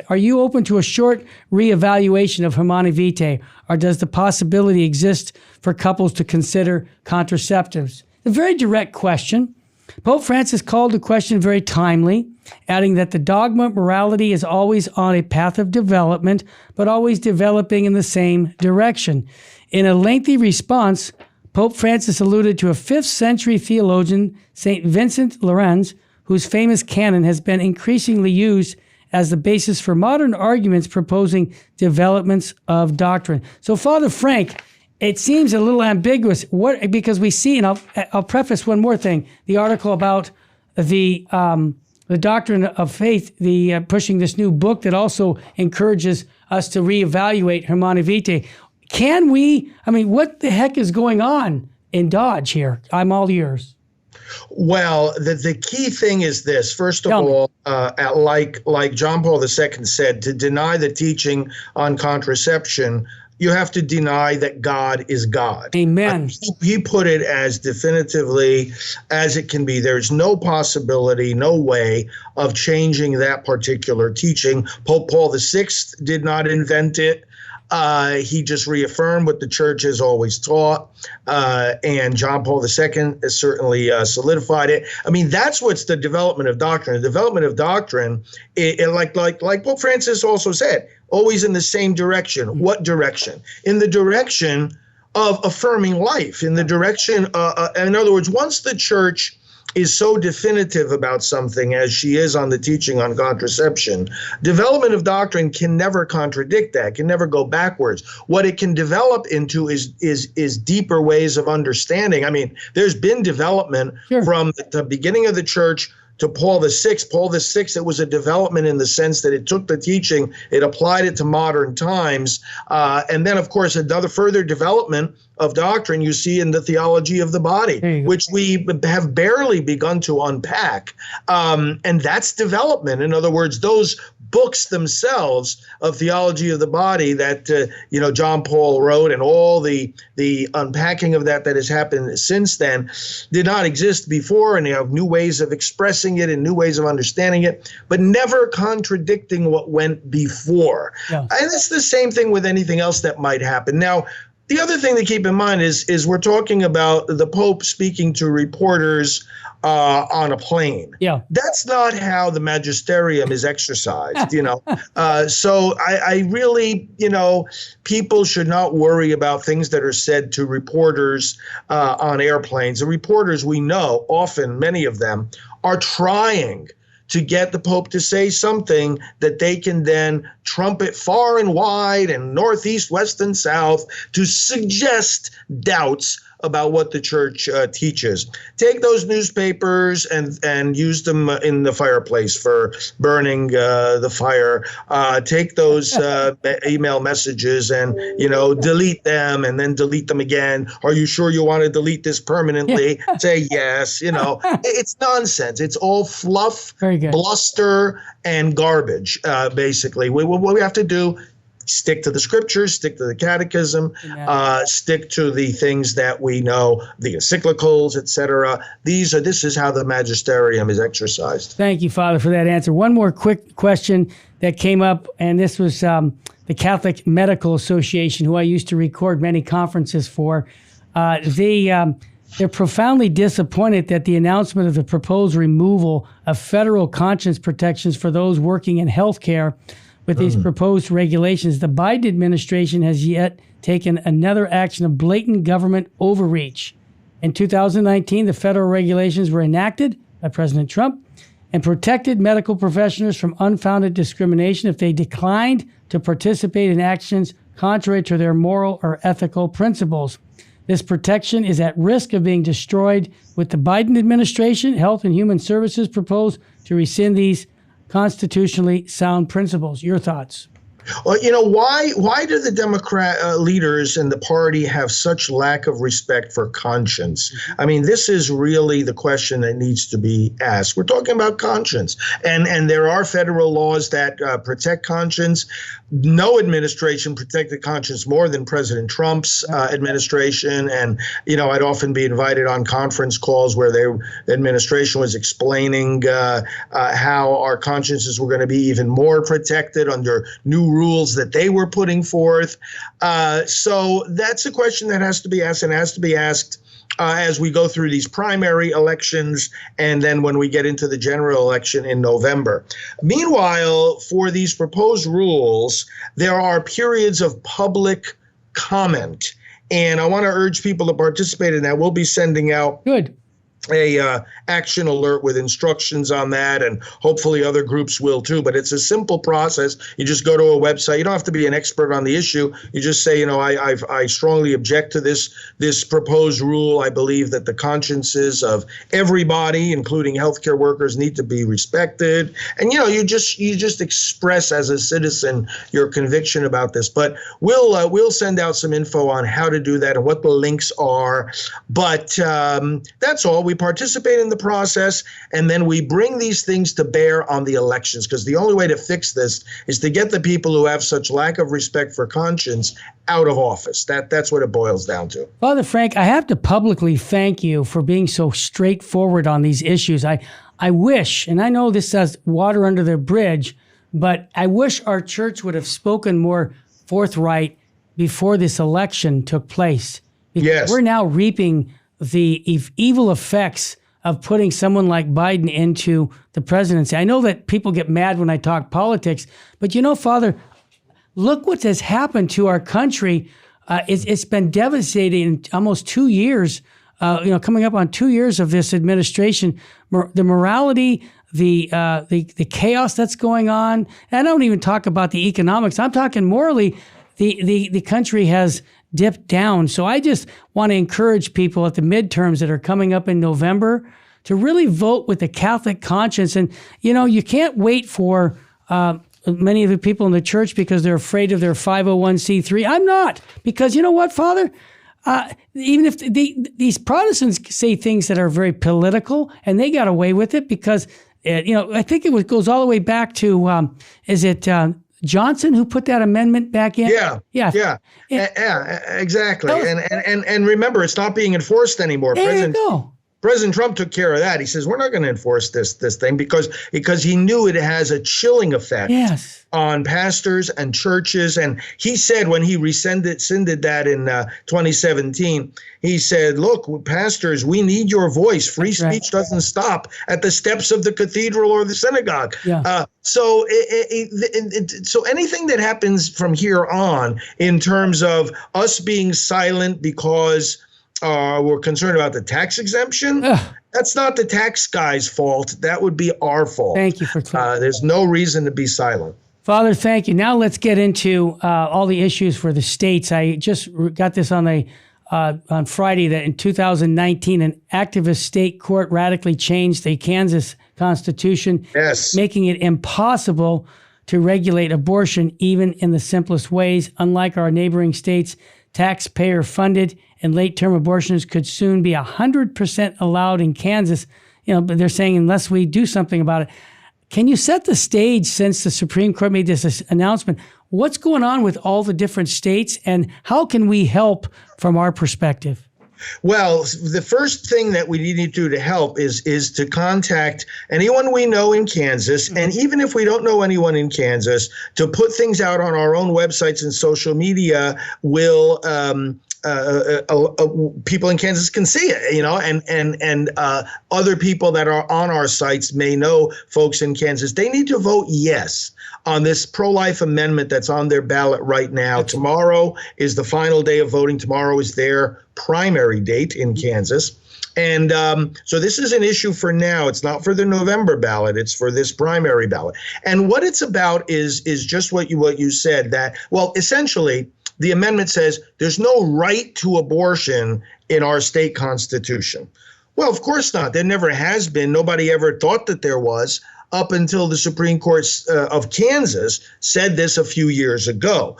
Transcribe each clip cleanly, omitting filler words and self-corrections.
Are you open to a short reevaluation of Humanae Vitae, or does the possibility exist for couples to consider contraceptives? A very direct question. Pope Francis called the question very timely, adding that the dogma of morality is always on a path of development, but always developing in the same direction. In a lengthy response, Pope Francis alluded to a 5th century theologian, St. Vincent Lorenz, whose famous canon has been increasingly used as the basis for modern arguments proposing developments of doctrine. So, Father Frank, it seems a little ambiguous. Because we see, and I'll preface one more thing: the article about the doctrine of faith, the pushing this new book that also encourages us to reevaluate Humanae Vitae. Can we? I mean, what the heck is going on in Dodge here? I'm all ears. Well, the key thing is this. First of all, like John Paul II said, to deny the teaching on contraception, you have to deny that God is God. Amen. He put it as definitively as it can be. There's no possibility, no way of changing that particular teaching. Pope Paul VI did not invent it. He just reaffirmed what the church has always taught, and John Paul II has certainly solidified it. I mean, that's what's the development of doctrine. The development of doctrine, like Pope Francis also said, always in the same direction. What direction? In the direction of affirming life. In the direction, in other words, once the church is so definitive about something as she is on the teaching on contraception, development of doctrine can never contradict that, can never go backwards. What it can develop into is deeper ways of understanding. I mean, there's been development from the beginning of the church to Paul VI. Paul VI, it was a development in the sense that it took the teaching, it applied it to modern times. And then, of course, another further development of doctrine you see in the theology of the body, which we have barely begun to unpack. And that's development. In other words, those books themselves of theology of the body that, John Paul wrote, and all the unpacking of that has happened since then, did not exist before. And you have new ways of expressing it and new ways of understanding it, but never contradicting what went before. Yeah. And it's the same thing with anything else that might happen. Now, the other thing to keep in mind is we're talking about the Pope speaking to reporters on a plane. Yeah, that's not how the magisterium is exercised. So I really, people should not worry about things that are said to reporters on airplanes. The reporters, we know, often many of them are trying to get the Pope to say something that they can then trumpet far and wide and northeast, west, and south to suggest doubts about what the church teaches. Take those newspapers and use them in the fireplace for burning the fire. Take those email messages and, delete them and then delete them again. Are you sure you want to delete this permanently? Say yes. It's nonsense. It's all fluff, bluster, and garbage, basically. What we have to do, stick to the scriptures, stick to the catechism, stick to the things that we know, the encyclicals, etc. This is how the magisterium is exercised. Thank you, Father, for that answer. One more quick question that came up, and this was the Catholic Medical Association, who I used to record many conferences for. They're profoundly disappointed that the announcement of the proposed removal of federal conscience protections for those working in healthcare with these proposed regulations, the Biden administration has yet taken another action of blatant government overreach. In 2019, the federal regulations were enacted by President Trump and protected medical professionals from unfounded discrimination if they declined to participate in actions contrary to their moral or ethical principles. This protection is at risk of being destroyed with the Biden administration. Health and Human Services propose to rescind these constitutionally sound principles. Your thoughts? Well, why do the Democrat leaders in the party have such lack of respect for conscience? I mean, this is really the question that needs to be asked. We're talking about conscience, and there are federal laws that protect conscience. No administration protected conscience more than President Trump's administration. And, I'd often be invited on conference calls where the administration was explaining how our consciences were going to be even more protected under new rules that they were putting forth. So that's a question that has to be asked, and has to be asked as we go through these primary elections, and then when we get into the general election in November. Meanwhile, for these proposed rules, there are periods of public comment, and I want to urge people to participate in that. We'll be sending out a action alert with instructions on that, and hopefully other groups will too. But it's a simple process. You just go to a website. You don't have to be an expert on the issue. You just say, I strongly object to this proposed rule. I believe that the consciences of everybody, including healthcare workers, need to be respected. And you just express as a citizen your conviction about this. But we'll send out some info on how to do that and what the links are. But that's all. We participate in the process, and then we bring these things to bear on the elections, because the only way to fix this is to get the people who have such lack of respect for conscience out of office. That's what it boils down to. Father Frank, I have to publicly thank you for being so straightforward on these issues. I wish, and I know this says water under the bridge, but I wish our church would have spoken more forthright before this election took place. Because yes. We're now reaping the evil effects of putting someone like Biden into the presidency. I know that people get mad when I talk politics, but Father, look what has happened to our country. It's been devastating in almost 2 years, coming up on 2 years of this administration. The morality, the chaos that's going on. And I don't even talk about the economics. I'm talking morally, the country has dipped down. So I just want to encourage people at the midterms that are coming up in November to really vote with a Catholic conscience. And, you can't wait for many of the people in the church because they're afraid of their 501c3. I'm not, because you know what, Father? Even if these Protestants say things that are very political, and they got away with it because, I think goes all the way back to, Johnson who put that amendment back in? Yeah, exactly. And remember, it's not being enforced anymore. There you go. President Trump took care of that. He says, we're not going to enforce this thing because he knew it has a chilling effect on pastors and churches. And he said when he rescinded that in 2017, he said, look, pastors, we need your voice. Free speech doesn't stop at the steps of the cathedral or the synagogue. Yeah. So anything that happens from here on in terms of us being silent because we're concerned about the tax exemption, that's not the tax guy's fault. That would be our fault. Thank you for clarifying. There's no reason to be silent. Father, thank you. Now let's get into all the issues for the states. I just got this on Friday that in 2019, an activist state court radically changed the Kansas Constitution, making it impossible to regulate abortion even in the simplest ways. Unlike our neighboring states, taxpayer-funded and late-term abortions could soon be 100% allowed in Kansas. But they're saying unless we do something about it. Can you set the stage since the Supreme Court made this announcement? What's going on with all the different states, and how can we help from our perspective? Well, the first thing that we need to do to help is to contact anyone we know in Kansas, and even if we don't know anyone in Kansas, to put things out on our own websites and social media will people in Kansas can see it, and other people that are on our sites may know folks in Kansas. They need to vote yes on this pro-life amendment that's on their ballot right now. Tomorrow is the final day of voting. Tomorrow is their primary date in Kansas. And so this is an issue for now. It's not for the November ballot. It's for this primary ballot. And what it's about is just what you said, that, well, essentially, the amendment says there's no right to abortion in our state constitution. Well, of course not. There never has been. Nobody ever thought that there was. up until the Supreme Court of Kansas said this a few years ago.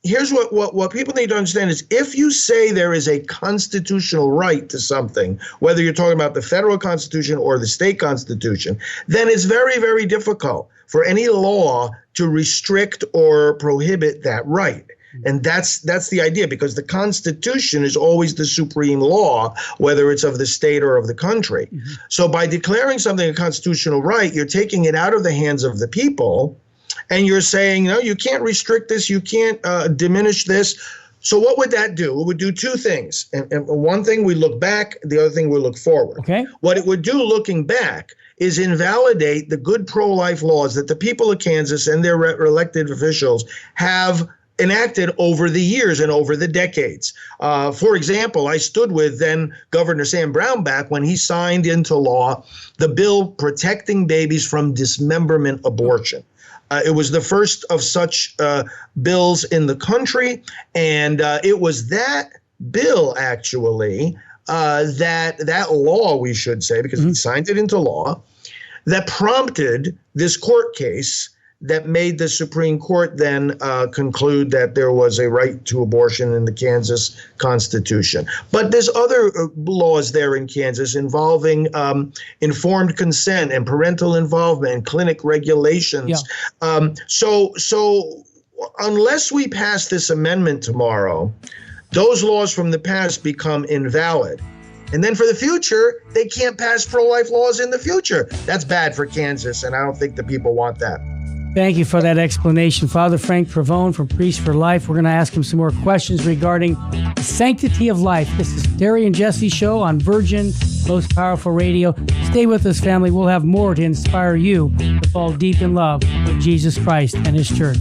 Here's what people need to understand is if you say there is a constitutional right to something, whether you're talking about the federal constitution or the state constitution, then it's very, very difficult for any law to restrict or prohibit that right. And that's the idea, because the Constitution is always the supreme law, whether it's of the state or of the country. Mm-hmm. So by declaring something a constitutional right, you're taking it out of the hands of the people, and you're saying, no, you can't restrict this, you can't diminish this. So what would that do? It would do two things. And one thing, we look back, the other thing, we look forward. Okay. What it would do looking back is invalidate the good pro-life laws that the people of Kansas and their elected officials have enacted over the years and over the decades. For example, I stood with then Governor Sam Brownback when he signed into law the bill protecting babies from dismemberment abortion. It was the first of such bills in the country, and it was that bill, actually, that law, we should say, because he signed it into law, that prompted this court case that made the Supreme Court then conclude that there was a right to abortion in the Kansas Constitution. But there's other laws there in Kansas involving informed consent and parental involvement and clinic regulations. Yeah. So unless we pass this amendment tomorrow, those laws from the past become invalid. And then for the future, they can't pass pro-life laws in the future. That's bad for Kansas, and I don't think the people want that. Thank you for that explanation. Father Frank Pavone from Priest for Life. We're going to ask him some more questions regarding the sanctity of life. This is Terry and Jesse Show on Virgin, Most Powerful Radio. Stay with us, family. We'll have more to inspire you to fall deep in love with Jesus Christ and His church.